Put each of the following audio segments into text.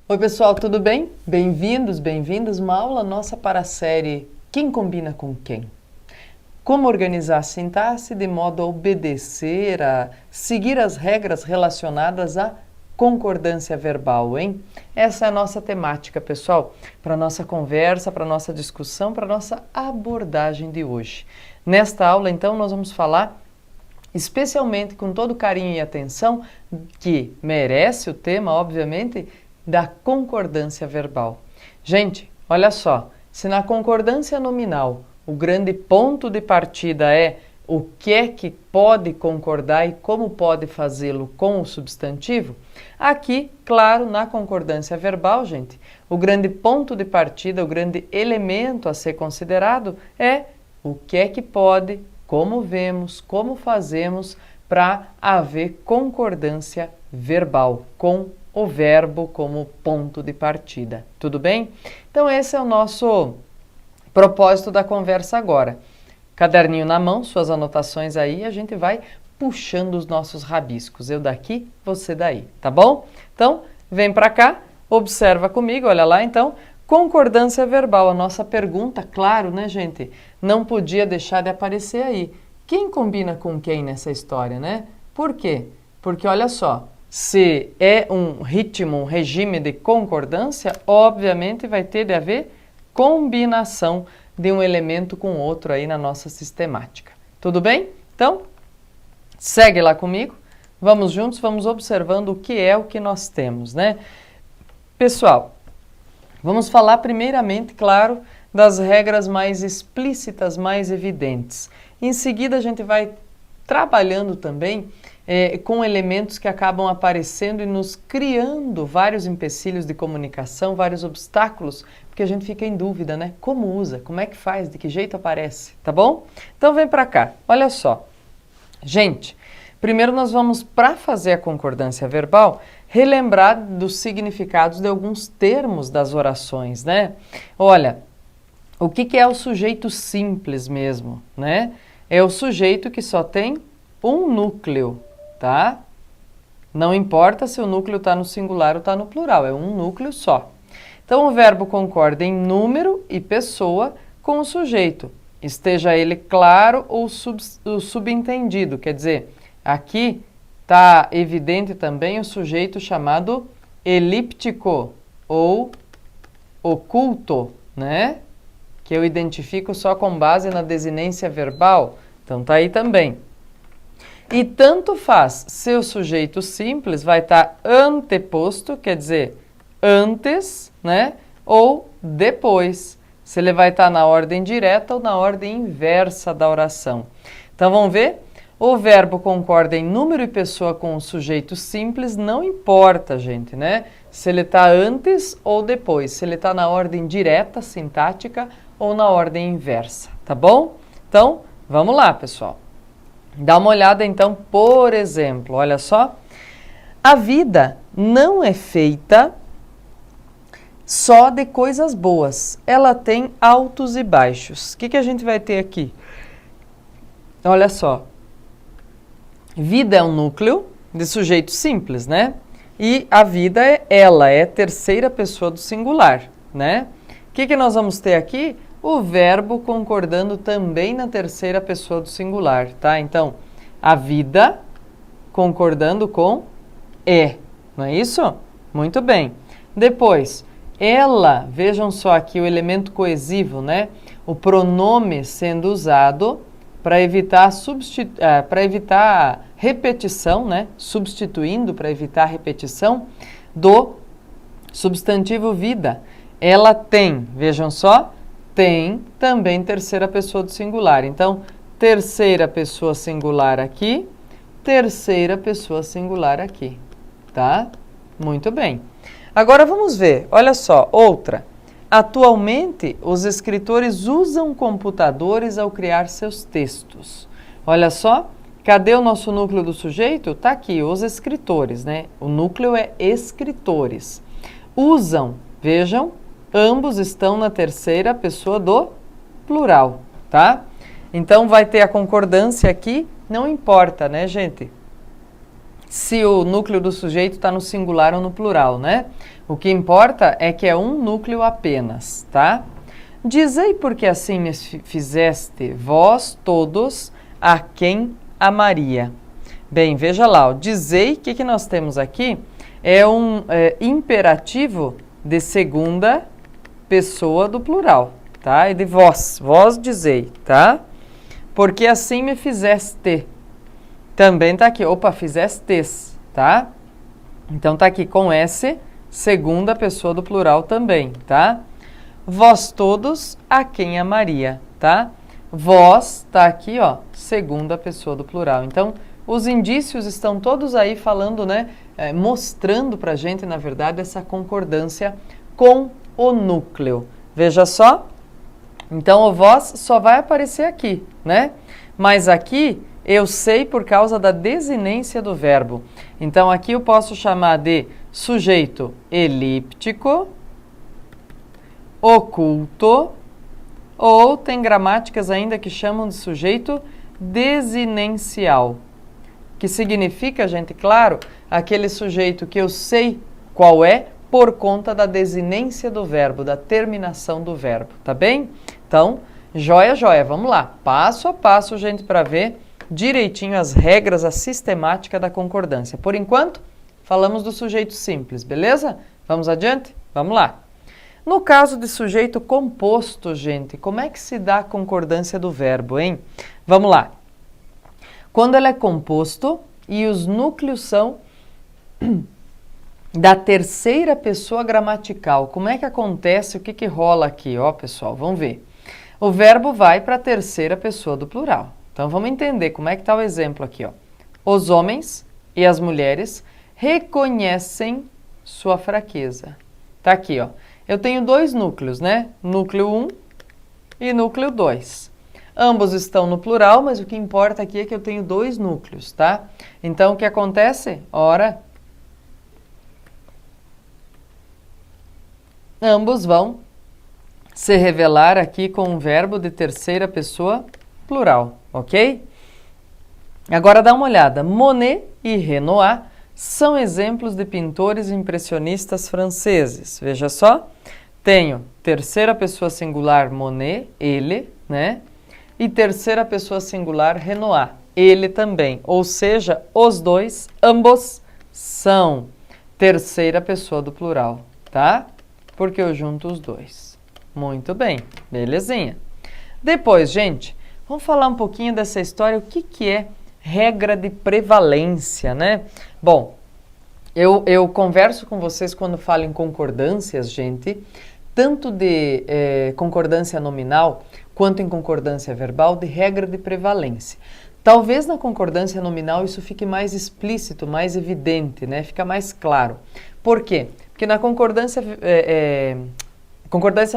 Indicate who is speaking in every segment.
Speaker 1: Oi pessoal, tudo bem? Bem-vindos, bem-vindas. Uma aula nossa para a série Quem Combina com Quem? Como organizar a sintaxe de modo a obedecer, a seguir as regras relacionadas à concordância verbal, hein? Essa é a nossa temática, pessoal, para a nossa conversa, para a nossa discussão, para a nossa abordagem de hoje. Nesta aula, então, nós vamos falar especialmente com todo carinho e atenção, que merece o tema, obviamente, da concordância verbal. Gente, olha só, se na concordância nominal o grande ponto de partida é o que é que pode concordar e como pode fazê-lo com o substantivo, aqui, claro, na concordância verbal, gente, o grande ponto de partida, o grande elemento a ser considerado é o que é que pode, como vemos, como fazemos para haver concordância verbal com o verbo como ponto de partida. Tudo bem? Então esse é o nosso propósito da conversa agora. Caderninho na mão, suas anotações aí, a gente vai puxando os nossos rabiscos. Eu daqui, você daí, tá bom? Então, vem para cá, observa comigo, olha lá então. Concordância verbal, a nossa pergunta, claro, né, gente? Não podia deixar de aparecer aí. Quem combina com quem nessa história, né? Por quê? Porque olha só, se é um ritmo, um regime de concordância, obviamente vai ter de haver combinação de um elemento com outro aí na nossa sistemática. Tudo bem? Então, segue lá comigo. Vamos juntos, vamos observando o que nós temos, né? Pessoal, vamos falar primeiramente, claro, das regras mais explícitas, mais evidentes. Em seguida, a gente vai trabalhando também com elementos que acabam aparecendo e nos criando vários empecilhos de comunicação, vários obstáculos, porque a gente fica em dúvida, né? Como usa, como é que faz, de que jeito aparece, tá bom? Então vem para cá, olha só. Gente, primeiro nós vamos, para fazer a concordância verbal, relembrar dos significados de alguns termos das orações, né? Olha, o que é o sujeito simples mesmo, né? É o sujeito que só tem um núcleo, tá? Não importa se o núcleo está no singular ou está no plural, é um núcleo só. Então, o verbo concorda em número e pessoa com o sujeito, esteja ele claro ou subentendido, quer dizer, aqui está evidente também o sujeito chamado elíptico ou oculto, né? Que eu identifico só com base na desinência verbal, então tá aí também. E tanto faz se o sujeito simples vai estar anteposto, quer dizer, antes, né? Ou depois, se ele vai estar na ordem direta ou na ordem inversa da oração. Então vamos ver? O verbo concorda em número e pessoa com o sujeito simples, não importa, gente, né? Se ele está antes ou depois, se ele está na ordem direta, sintática, ou na ordem inversa, tá bom? Então, vamos lá, pessoal. Dá uma olhada, então, por exemplo, olha só. A vida não é feita só de coisas boas. Ela tem altos e baixos. O que a gente vai ter aqui? Olha só. Vida é um núcleo de sujeito simples, né? E a vida é terceira pessoa do singular, né? O que nós vamos ter aqui? O verbo concordando também na terceira pessoa do singular, tá? Então, a vida concordando com não é isso? Muito bem. Depois, ela, vejam só aqui o elemento coesivo, né? O pronome sendo usado para evitar repetição, né? Substituindo para evitar repetição do substantivo vida. Ela tem, vejam só, tem também terceira pessoa do singular. Então, terceira pessoa singular aqui, terceira pessoa singular aqui, tá? Muito bem. Agora vamos ver, olha só, outra. Atualmente, os escritores usam computadores ao criar seus textos. Olha só, cadê o nosso núcleo do sujeito? Tá aqui, os escritores, né? O núcleo é escritores. Usam, vejam, ambos estão na terceira pessoa do plural, tá? Então, vai ter a concordância aqui, não importa, né, gente? se o núcleo do sujeito está no singular ou no plural, né? O que importa é que é um núcleo apenas, tá? Dizei porque assim me fizeste vós todos a quem amaria. Bem, veja lá, o dizei, o que nós temos aqui? É um imperativo de segunda pessoa do plural, tá? E de vós, vós dizei, tá? Porque assim me fizeste. Também tá aqui, opa, fizestes, tá? Então tá aqui com S, segunda pessoa do plural também, tá? Vós todos a quem amaria, tá? Vós tá aqui, ó, segunda pessoa do plural. Então, os indícios estão todos aí falando, né? Mostrando pra gente, na verdade, essa concordância com o núcleo. Veja só. Então, o vós só vai aparecer aqui, né? Mas aqui eu sei por causa da desinência do verbo. Então, aqui eu posso chamar de sujeito elíptico, oculto, ou tem gramáticas ainda que chamam de sujeito desinencial, que significa, gente, claro, aquele sujeito que eu sei qual é por conta da desinência do verbo, da terminação do verbo, tá bem? Então, joia, joia, vamos lá, passo a passo, gente, para ver direitinho as regras, a sistemática da concordância. Por enquanto, falamos do sujeito simples, beleza? Vamos adiante? Vamos lá. No caso de sujeito composto, gente, como é que se dá a concordância do verbo, hein? Vamos lá. Quando ele é composto e os núcleos são da terceira pessoa gramatical, como é que acontece? O que rola aqui? Ó, pessoal, vamos ver. O verbo vai para a terceira pessoa do plural. Então, vamos entender como é que está o exemplo aqui, ó. Os homens e as mulheres reconhecem sua fraqueza. Tá aqui, ó. Eu tenho dois núcleos, né? Núcleo 1 e núcleo 2. Ambos estão no plural, mas o que importa aqui é que eu tenho dois núcleos, tá? Então, o que acontece? Ora, ambos vão se revelar aqui com um verbo de terceira pessoa plural, ok? Agora dá uma olhada. Monet e Renoir são exemplos de pintores impressionistas franceses. Veja só, tenho terceira pessoa singular Monet, ele, né? E terceira pessoa singular Renoir, ele também. Ou seja, os dois, ambos, são terceira pessoa do plural, tá? Porque eu junto os dois. Muito bem, belezinha. Depois, gente, vamos falar um pouquinho dessa história, o que é regra de prevalência, né? Bom, eu converso com vocês quando falo em concordâncias, gente, tanto de concordância nominal quanto em concordância verbal, de regra de prevalência. Talvez na concordância nominal isso fique mais explícito, mais evidente, né? Fica mais claro. Por quê? Porque na concordância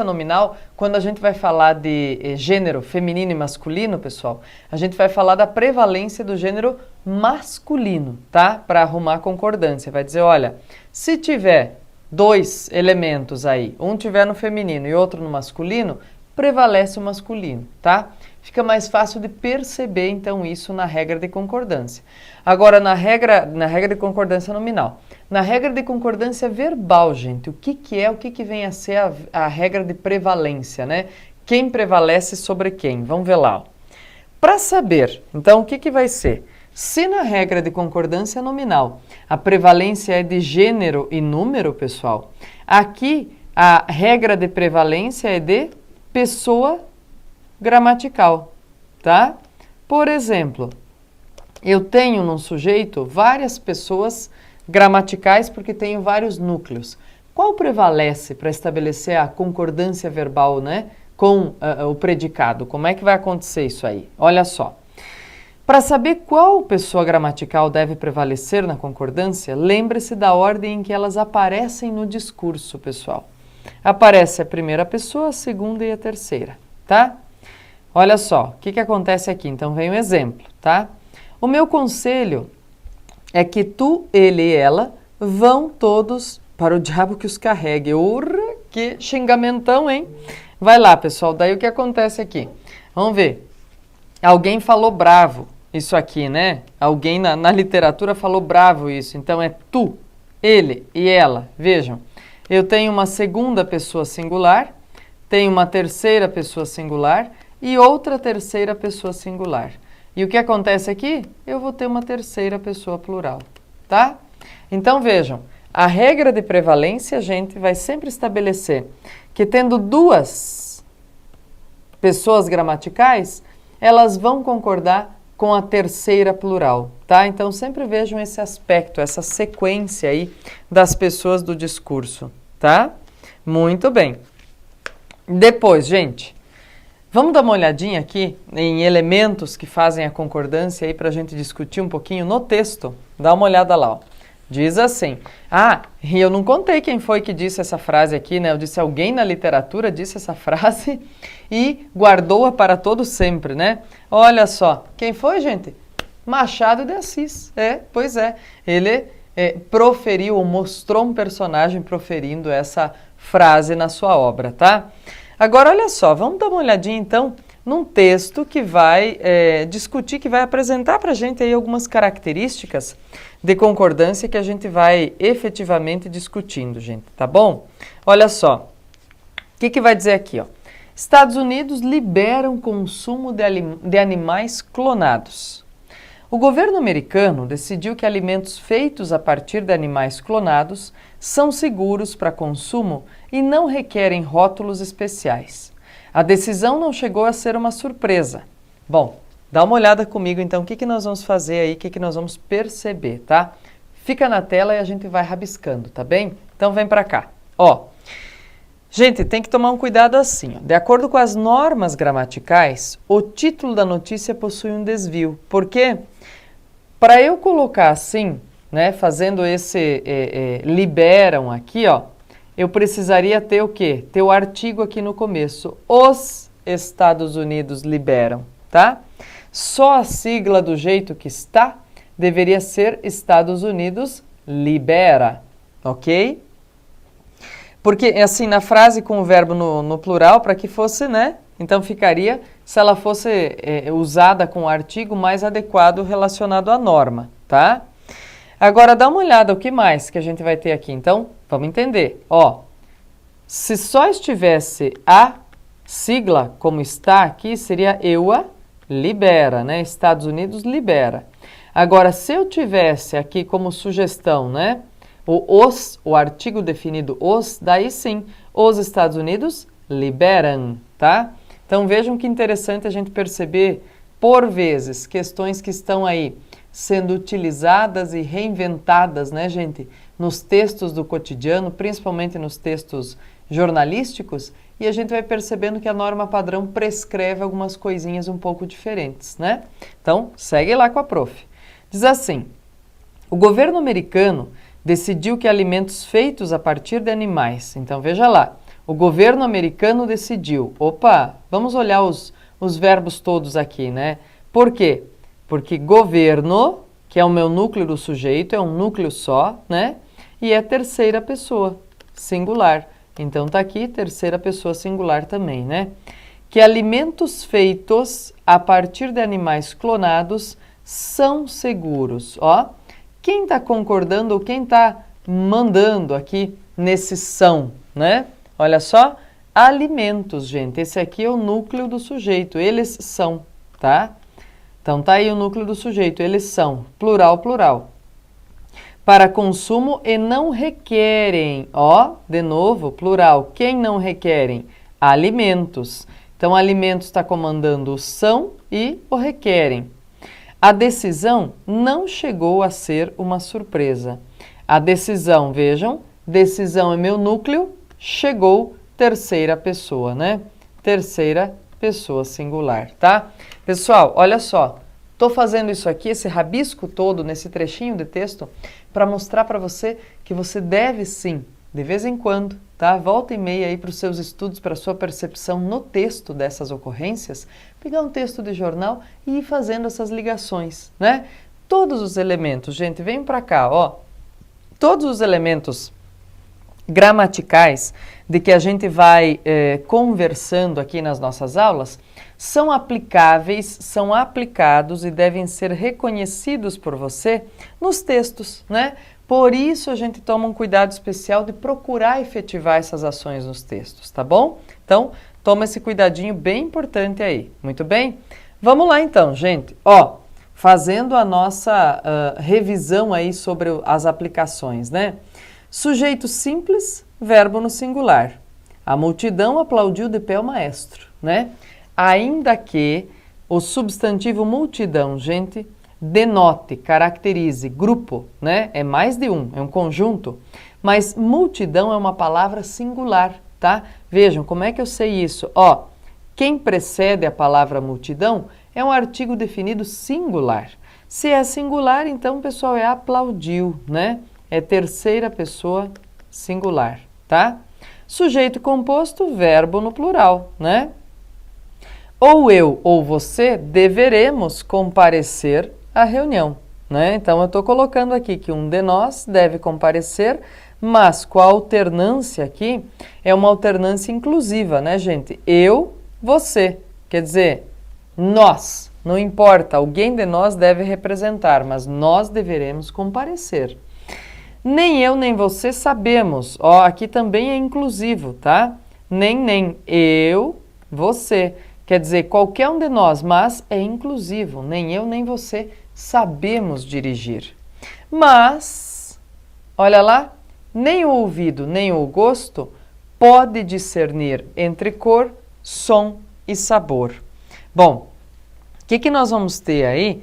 Speaker 1: nominal, quando a gente vai falar de gênero feminino e masculino, pessoal, a gente vai falar da prevalência do gênero masculino, tá? Para arrumar a concordância. Vai dizer, olha, se tiver dois elementos aí, um tiver no feminino e outro no masculino, prevalece o masculino, tá? Fica mais fácil de perceber, então, isso na regra de concordância. Agora, na regra de concordância nominal. Na regra de concordância verbal, gente, o que vem a ser a regra de prevalência, né? Quem prevalece sobre quem? Vamos ver lá. Para saber, então, o que vai ser? Se na regra de concordância nominal a prevalência é de gênero e número, pessoal, aqui a regra de prevalência é de pessoa gramatical, tá? Por exemplo, eu tenho num sujeito várias pessoas gramaticais porque tenho vários núcleos. Qual prevalece para estabelecer a concordância verbal, né, com o predicado? Como é que vai acontecer isso aí? Olha só. Para saber qual pessoa gramatical deve prevalecer na concordância, lembre-se da ordem em que elas aparecem no discurso, pessoal. Aparece a primeira pessoa, a segunda e a terceira, tá? Olha só, o que acontece aqui? Então, vem um exemplo, tá? O meu conselho é que tu, ele e ela vão todos para o diabo que os carregue. Urra, que xingamentão, hein? Vai lá, pessoal. Daí o que acontece aqui? Vamos ver. Alguém falou bravo isso aqui, né? Alguém na literatura falou bravo isso. Então é tu, ele e ela. Vejam, eu tenho uma segunda pessoa singular, tenho uma terceira pessoa singular e outra terceira pessoa singular. E o que acontece aqui? Eu vou ter uma terceira pessoa plural, tá? Então vejam, a regra de prevalência a gente vai sempre estabelecer que tendo duas pessoas gramaticais, elas vão concordar com a terceira plural, tá? Então sempre vejam esse aspecto, essa sequência aí das pessoas do discurso, tá? Muito bem. Depois, gente, vamos dar uma olhadinha aqui em elementos que fazem a concordância aí para a gente discutir um pouquinho no texto. Dá uma olhada lá, ó. Diz assim, e eu não contei quem foi que disse essa frase aqui, né? Eu disse alguém na literatura disse essa frase e guardou-a para todo sempre, né? Olha só, quem foi, gente? Machado de Assis, pois é. Ele proferiu ou mostrou um personagem proferindo essa frase na sua obra, tá? Agora, olha só, vamos dar uma olhadinha então num texto que vai discutir, que vai apresentar para a gente aí algumas características de concordância que a gente vai efetivamente discutindo, gente, tá bom? Olha só, o que vai dizer aqui, ó? Estados Unidos liberam consumo de animais clonados. O governo americano decidiu que alimentos feitos a partir de animais clonados são seguros para consumo e não requerem rótulos especiais. A decisão não chegou a ser uma surpresa. Bom, dá uma olhada comigo então, o que nós vamos fazer aí, o que nós vamos perceber, tá? Fica na tela e a gente vai rabiscando, tá bem? Então vem pra cá. Ó, gente, tem que tomar um cuidado assim, ó. De acordo com as normas gramaticais, o título da notícia possui um desvio. Por quê? Para eu colocar assim, né, fazendo esse liberam aqui, ó, eu precisaria ter o quê? Ter o artigo aqui no começo. Os Estados Unidos liberam, tá? Só a sigla do jeito que está deveria ser Estados Unidos libera, ok? Porque, assim, na frase com o verbo no plural, para que fosse, né? Então ficaria, se ela fosse usada com o artigo mais adequado relacionado à norma, tá? Agora, dá uma olhada, o que mais que a gente vai ter aqui? Então, vamos entender. Ó, se só estivesse a sigla como está aqui, seria EUA libera, né? Estados Unidos libera. Agora, se eu tivesse aqui como sugestão, né? O artigo definido os, daí sim, os Estados Unidos liberam, tá? Então, vejam que interessante a gente perceber, por vezes, questões que estão aí sendo utilizadas e reinventadas, né, gente, nos textos do cotidiano, principalmente nos textos jornalísticos, e a gente vai percebendo que a norma padrão prescreve algumas coisinhas um pouco diferentes, né? Então, segue lá com a prof. Diz assim, o governo americano decidiu que alimentos feitos a partir de animais, então veja lá, o governo americano decidiu, vamos olhar os verbos todos aqui, né? Por quê? Porque governo, que é o meu núcleo do sujeito, é um núcleo só, né? E é terceira pessoa, singular. Então tá aqui, terceira pessoa singular também, né? Que alimentos feitos a partir de animais clonados são seguros, ó. Quem está concordando ou quem está mandando aqui nesse são, né? Olha só, alimentos, gente. Esse aqui é o núcleo do sujeito, eles são, tá? Então tá aí o núcleo do sujeito, eles são, plural, plural. Para consumo e não requerem, ó, de novo, plural. Quem não requerem? Alimentos. Então, alimentos está comandando o são e o requerem. A decisão não chegou a ser uma surpresa. A decisão, vejam, decisão é meu núcleo, chegou terceira pessoa, né? Terceira pessoa singular, tá? Pessoal, olha só, estou fazendo isso aqui, esse rabisco todo nesse trechinho de texto, para mostrar para você que você deve sim, de vez em quando, tá? Volta e meia aí para os seus estudos, para a sua percepção no texto dessas ocorrências, pegar um texto de jornal e ir fazendo essas ligações, né? Todos os elementos, gente, vem para cá, ó. Todos os elementos gramaticais de que a gente vai conversando aqui nas nossas aulas são aplicáveis, são aplicados e devem ser reconhecidos por você nos textos, né? Por isso a gente toma um cuidado especial de procurar efetivar essas ações nos textos, tá bom? Então, toma esse cuidadinho bem importante aí, muito bem? Vamos lá então, gente. Ó, fazendo a nossa revisão aí sobre as aplicações, né? Sujeito simples, verbo no singular. A multidão aplaudiu de pé o maestro, né? Ainda que o substantivo multidão, gente, denote, caracterize grupo, né? É mais de um, é um conjunto. Mas multidão é uma palavra singular, tá? Vejam, como é que eu sei isso? Ó, quem precede a palavra multidão é um artigo definido singular. Se é singular, então, pessoal, é aplaudiu, né? É terceira pessoa singular, tá? Sujeito composto, verbo no plural, né? Ou eu ou você deveremos comparecer à reunião, né? Então, eu estou colocando aqui que um de nós deve comparecer, mas com a alternância aqui, é uma alternância inclusiva, né, gente? Eu, você, quer dizer, nós, não importa, alguém de nós deve representar, mas nós deveremos comparecer. Nem eu nem você sabemos, ó, aqui também é inclusivo, tá? Nem, eu, você. Quer dizer, qualquer um de nós, mas é inclusivo. Nem eu nem você sabemos dirigir. Mas, olha lá, nem o ouvido nem o gosto pode discernir entre cor, som e sabor. Bom, o que nós vamos ter aí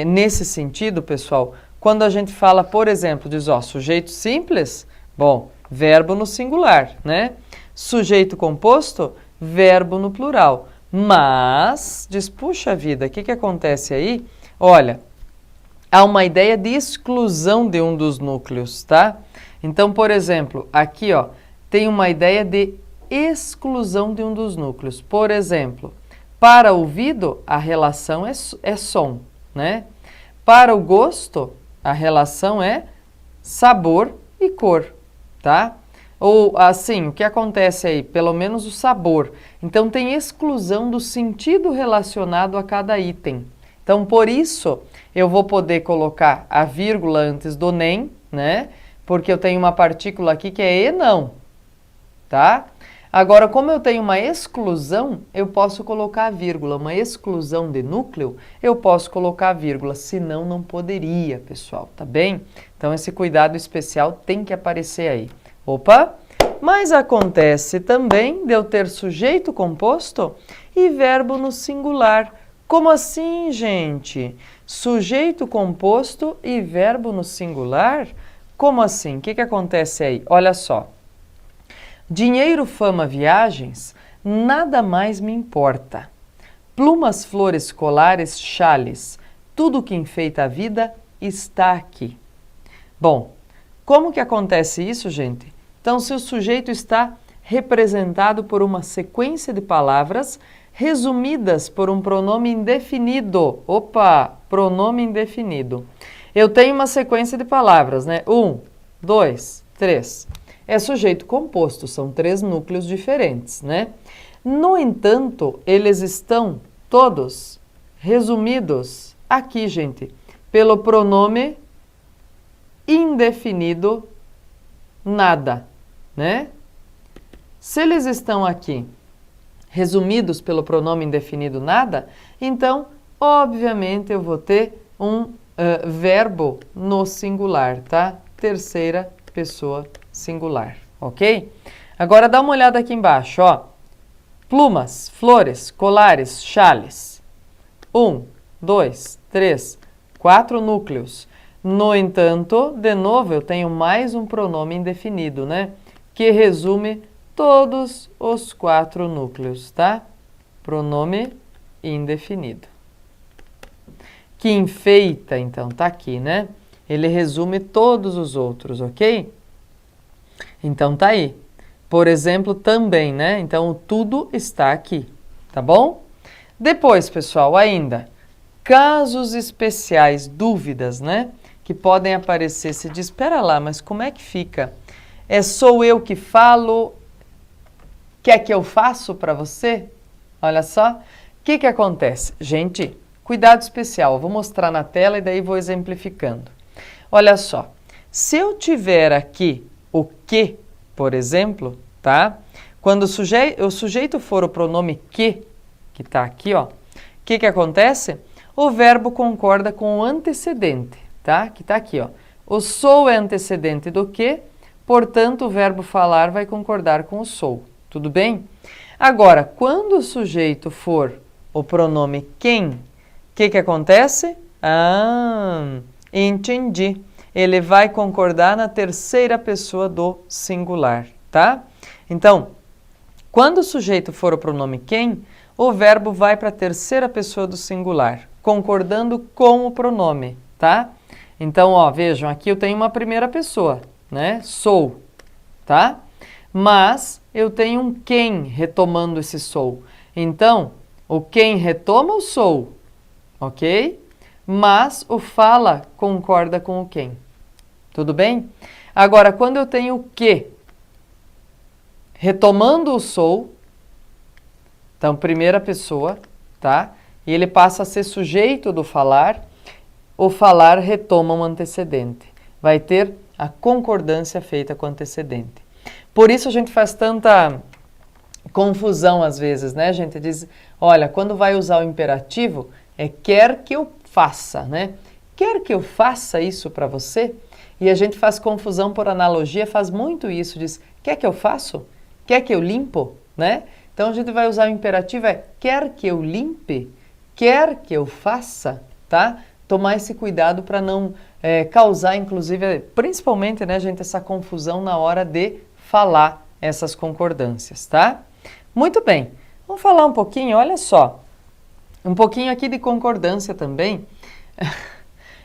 Speaker 1: nesse sentido, pessoal? Quando a gente fala, por exemplo, diz, ó, sujeito simples, bom, verbo no singular, né? Sujeito composto, verbo no plural. Mas, diz, puxa vida, o que acontece aí? Olha, há uma ideia de exclusão de um dos núcleos, tá? Então, por exemplo, aqui, ó, tem uma ideia de exclusão de um dos núcleos. Por exemplo, para ouvido, a relação é som, né? Para o gosto, a relação é sabor e cor, tá? Ou assim, o que acontece aí? Pelo menos o sabor. Então, tem exclusão do sentido relacionado a cada item. Então, por isso, eu vou poder colocar a vírgula antes do nem, né? Porque eu tenho uma partícula aqui que é e não, tá? Agora, como eu tenho uma exclusão, eu posso colocar a vírgula. Uma exclusão de núcleo, eu posso colocar a vírgula. Senão, não poderia, pessoal, tá bem? Então, esse cuidado especial tem que aparecer aí. Opa! Mas acontece também de eu ter sujeito composto e verbo no singular. Como assim, gente? Sujeito composto e verbo no singular? Como assim? O que acontece aí? Olha só. Dinheiro, fama, viagens, nada mais me importa. Plumas, flores, colares, chales, tudo que enfeita a vida está aqui. Bom, como que acontece isso, gente? Então, se o sujeito está representado por uma sequência de palavras resumidas por um pronome indefinido. Opa, pronome indefinido. Eu tenho uma sequência de palavras, né? 1, 2, 3. É sujeito composto, são 3 núcleos diferentes, né? No entanto, eles estão todos resumidos aqui, gente, pelo pronome indefinido nada, né? Se eles estão aqui resumidos pelo pronome indefinido nada, então, obviamente, eu vou ter um verbo no singular, tá? Terceira pessoa singular, ok? Agora dá uma olhada aqui embaixo, ó. Plumas, flores, colares, chales. 1, 2, 3, 4 núcleos. No entanto, de novo, eu tenho mais um pronome indefinido, né? Que resume todos os 4 núcleos, tá? Pronome indefinido. Que enfeita, então, tá aqui, né? Ele resume todos os outros, ok? Então, tá aí. Por exemplo, também, né? Então, o tudo está aqui, tá bom? Depois, pessoal, ainda, casos especiais, dúvidas, né? Que podem aparecer. Se diz, espera lá, mas como é que fica? É sou eu que falo? Quer que eu faço para você? Olha só. O que acontece? Gente, cuidado especial. Eu vou mostrar na tela e daí vou exemplificando. Olha só. Se eu tiver aqui o que, por exemplo, tá? Quando o sujeito for o pronome que está aqui, ó. O que acontece? O verbo concorda com o antecedente, tá? Que está aqui, ó. O sou é antecedente do que, portanto, o verbo falar vai concordar com o sou. Tudo bem? Agora, quando o sujeito for o pronome quem, o que acontece? Entendi. Ele vai concordar na terceira pessoa do singular, tá? Então, quando o sujeito for o pronome quem, o verbo vai para a terceira pessoa do singular, concordando com o pronome, tá? Então, ó, vejam, aqui eu tenho uma primeira pessoa, né? Sou, tá? Mas eu tenho um quem retomando esse sou. Então, o quem retoma o sou, ok? Mas o fala concorda com o quem. Tudo bem? Agora, quando eu tenho o que retomando o sou, então, primeira pessoa, tá? E ele passa a ser sujeito do falar, o falar retoma um antecedente. Vai ter a concordância feita com o antecedente. Por isso a gente faz tanta confusão às vezes, né? A gente diz, olha, quando vai usar o imperativo, é quer que eu faça, né? Quer que eu faça isso para você? E a gente faz confusão por analogia, faz muito isso, diz, quer que eu faço? Quer que eu limpo? Né? Então a gente vai usar o imperativo, quer que eu limpe? Quer que eu faça? Tá? Tomar esse cuidado para não causar, inclusive, principalmente, né, gente, essa confusão na hora de falar essas concordâncias, tá? Muito bem, vamos falar um pouquinho, olha só, um pouquinho aqui de concordância também,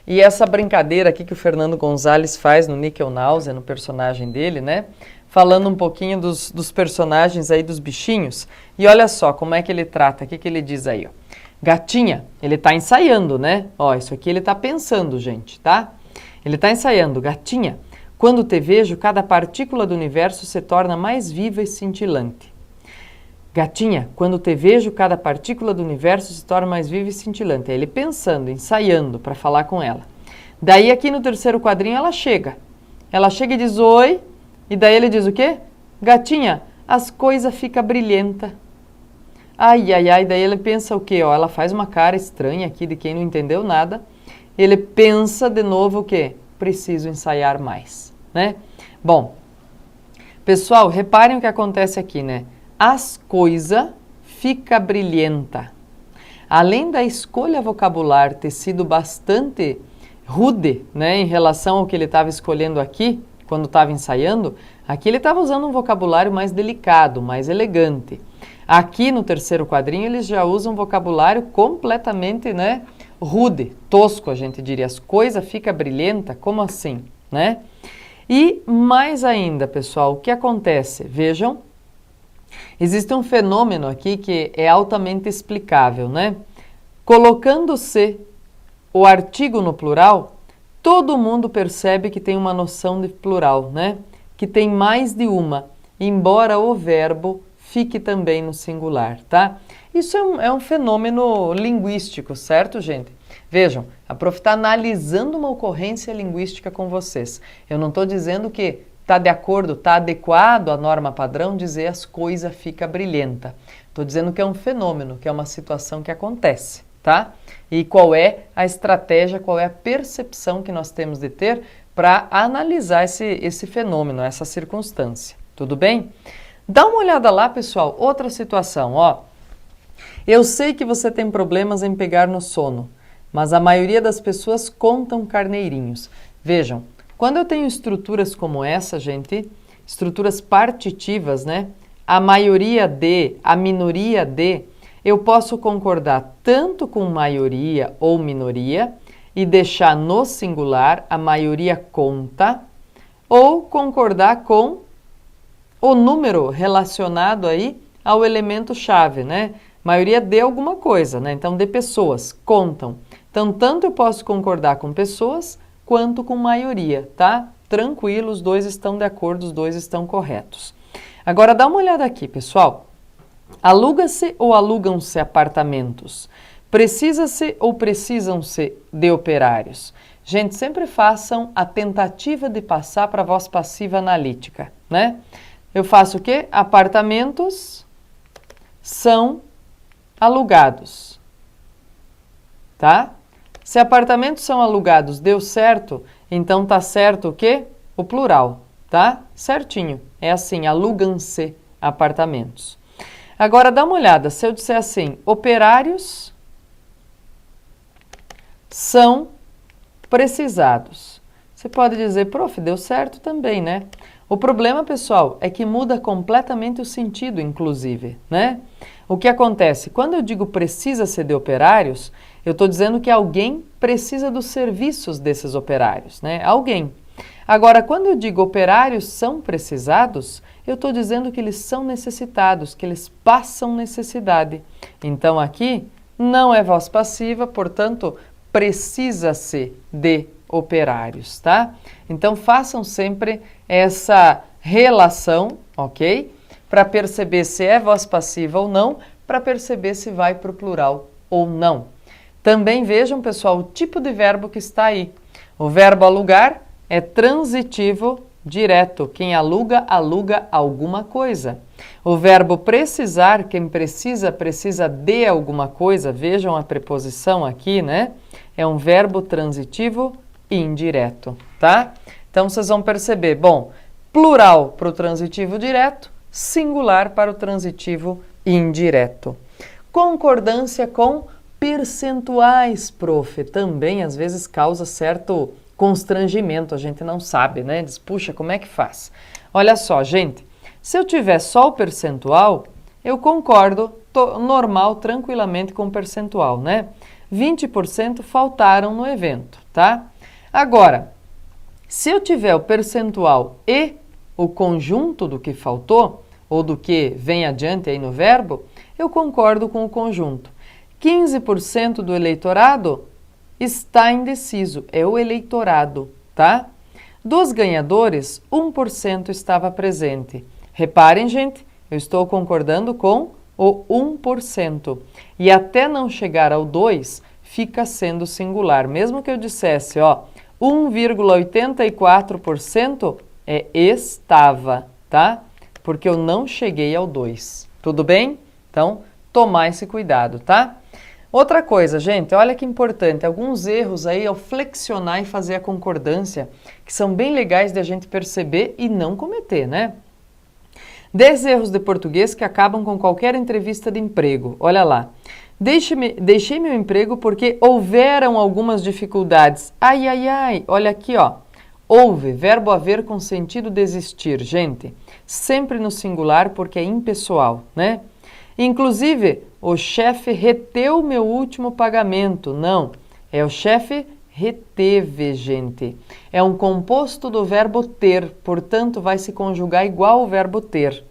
Speaker 1: e essa brincadeira aqui que o Fernando Gonzalez faz no Níquel Náusea, no personagem dele, né? Falando um pouquinho dos personagens aí, dos bichinhos, e olha só como é que ele trata, o que ele diz aí, ó. Gatinha, ele tá ensaiando, né? Ó, isso aqui ele tá pensando, gente, tá? Ele tá ensaiando, gatinha. Quando te vejo, cada partícula do universo se torna mais viva e cintilante. Gatinha, quando te vejo, cada partícula do universo se torna mais viva e cintilante. É ele pensando, ensaiando para falar com ela. Daí aqui no terceiro quadrinho ela chega. Ela chega e diz oi, e daí ele diz o quê? Gatinha, as coisas ficam brilhenta. Ai, ai, ai, daí ele pensa o quê? Ó, ela faz uma cara estranha aqui de quem não entendeu nada. Ele pensa de novo o quê? Preciso ensaiar mais, né? Bom, pessoal, reparem o que acontece aqui, né? As coisas fica brilhenta. Além da escolha vocabular ter sido bastante rude, né, em relação ao que ele estava escolhendo aqui, quando estava ensaiando, aqui ele estava usando um vocabulário mais delicado, mais elegante. Aqui no terceiro quadrinho eles já usam um vocabulário completamente, né, rude, tosco, a gente diria. As coisas ficam brilhenta, como assim, né? E mais ainda, pessoal, o que acontece? Vejam, existe um fenômeno aqui que é altamente explicável, né? Colocando-se o artigo no plural, todo mundo percebe que tem uma noção de plural, né? Que tem mais de uma, embora o verbo fique também no singular, tá? Isso é um fenômeno linguístico, certo, gente? Vejam, a prof está analisando uma ocorrência linguística com vocês. Eu não estou dizendo que está de acordo, está adequado à norma padrão dizer as coisas ficam brilhenta. Estou dizendo que é um fenômeno, que é uma situação que acontece, tá? E qual é a estratégia, qual é a percepção que nós temos de ter para analisar esse fenômeno, essa circunstância. Tudo bem? Dá uma olhada lá, pessoal. Outra situação, ó. Eu sei que você tem problemas em pegar no sono, mas a maioria das pessoas contam carneirinhos. Vejam, quando eu tenho estruturas como essa, gente, estruturas partitivas, né? A maioria de, a minoria de, eu posso concordar tanto com maioria ou minoria e deixar no singular a maioria conta, ou concordar com o número relacionado aí ao elemento chave, né? Maioria de alguma coisa, né? Então, de pessoas, contam. Então, tanto eu posso concordar com pessoas, quanto com maioria, tá? tranquilo, os dois estão de acordo, os dois estão corretos. Agora dá uma olhada aqui, pessoal. Aluga-se ou alugam-se apartamentos? Precisa-se ou precisam-se de operários? Gente, sempre façam a tentativa de passar para a voz passiva analítica, né? Eu faço o quê? Apartamentos são alugados, tá? Se apartamentos são alugados, deu certo, então tá certo o quê? O plural, tá? Certinho. É assim, alugam-se apartamentos. Agora dá uma olhada, se eu disser assim, operários são precisados. Você pode dizer, prof, deu certo também, né? O problema, pessoal, é que muda completamente o sentido, inclusive, né? O que acontece? Quando eu digo precisa-se de operários, eu estou dizendo que alguém precisa dos serviços desses operários, né? Alguém. Agora, quando eu digo operários são precisados, eu estou dizendo que eles são necessitados, que eles passam necessidade. Então, aqui não é voz passiva, portanto, precisa-se de operários, tá? Então, façam sempre essa relação, ok? Para perceber se é voz passiva ou não, para perceber se vai para o plural ou não. Também vejam, pessoal, o tipo de verbo que está aí. O verbo alugar é transitivo direto. Quem aluga, aluga alguma coisa. O verbo precisar, quem precisa, precisa de alguma coisa. Vejam a preposição aqui, né? É um verbo transitivo indireto, tá? Então, vocês vão perceber, bom, plural para o transitivo direto, singular para o transitivo indireto. Concordância com percentuais, prof, também às vezes causa certo constrangimento, a gente não sabe, né? Diz, puxa, como é que faz? Olha só, gente, se eu tiver só o percentual, eu concordo normal, tranquilamente com o percentual, né? 20% faltaram no evento, tá? Agora, se eu tiver o percentual e o conjunto do que faltou, ou do que vem adiante aí no verbo, eu concordo com o conjunto. 15% do eleitorado está indeciso, é o eleitorado, tá? Dos ganhadores, 1% estava presente. Reparem, gente, eu estou concordando com o 1%. E até não chegar ao 2, fica sendo singular. Mesmo que eu dissesse, ó, 1,84% é estava, tá? Porque eu não cheguei ao 2. Tudo bem? Então, tomar esse cuidado, tá? Outra coisa, gente, olha que importante, alguns erros aí ao flexionar e fazer a concordância, que são bem legais de a gente perceber e não cometer, né? 10 erros de português que acabam com qualquer entrevista de emprego. Olha lá. Deixei meu emprego porque houveram algumas dificuldades. Ai, ai, ai. Olha aqui, ó. Houve, verbo haver com sentido desistir. Gente, sempre no singular porque é impessoal, né? Inclusive, o chefe reteu meu último pagamento. Não, é o chefe reteve, gente. É um composto do verbo ter, portanto, vai se conjugar igual ao verbo ter.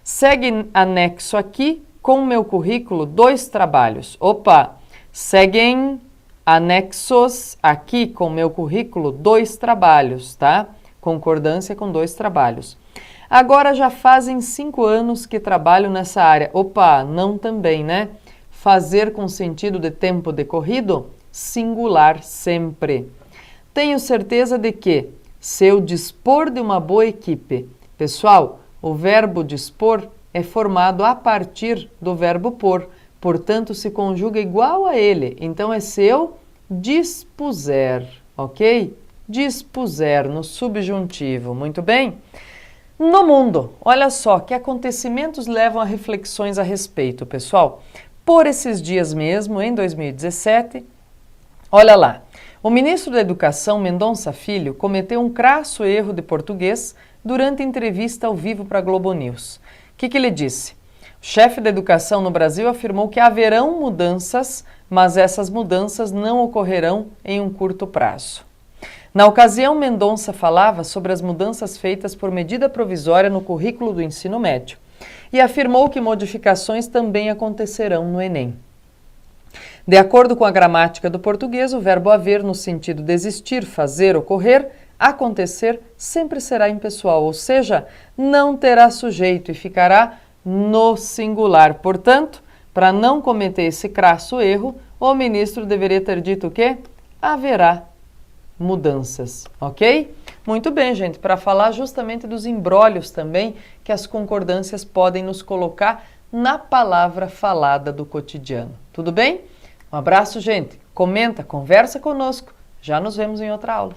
Speaker 1: Segue anexo aqui com o meu currículo 2 trabalhos. Opa, seguem anexos aqui com o meu currículo 2 trabalhos, tá? Concordância com 2 trabalhos. Agora já fazem 5 anos que trabalho nessa área. Opa, não também, né? Fazer com sentido de tempo decorrido, singular sempre. Tenho certeza de que, se eu dispor de uma boa equipe, pessoal, o verbo dispor é formado a partir do verbo pôr, portanto se conjuga igual a ele. Então é se eu dispuser, ok? Dispuser no subjuntivo, muito bem? No mundo, olha só, que acontecimentos levam a reflexões a respeito, pessoal. Por esses dias mesmo, em 2017, olha lá, o ministro da Educação, Mendonça Filho, cometeu um crasso erro de português durante entrevista ao vivo para a Globo News. O que ele disse? O chefe da educação no Brasil afirmou que haverão mudanças, mas essas mudanças não ocorrerão em um curto prazo. Na ocasião, Mendonça falava sobre as mudanças feitas por medida provisória no currículo do ensino médio e afirmou que modificações também acontecerão no Enem. De acordo com a gramática do português, o verbo haver no sentido de existir, fazer, ocorrer, acontecer sempre será impessoal, ou seja, não terá sujeito e ficará no singular. Portanto, para não cometer esse crasso erro, o ministro deveria ter dito o quê? Haverá mudanças, ok? Muito bem, gente, para falar justamente dos embrólios também que as concordâncias podem nos colocar na palavra falada do cotidiano. Tudo bem? Um abraço, gente. Comenta, conversa conosco. Já nos vemos em outra aula.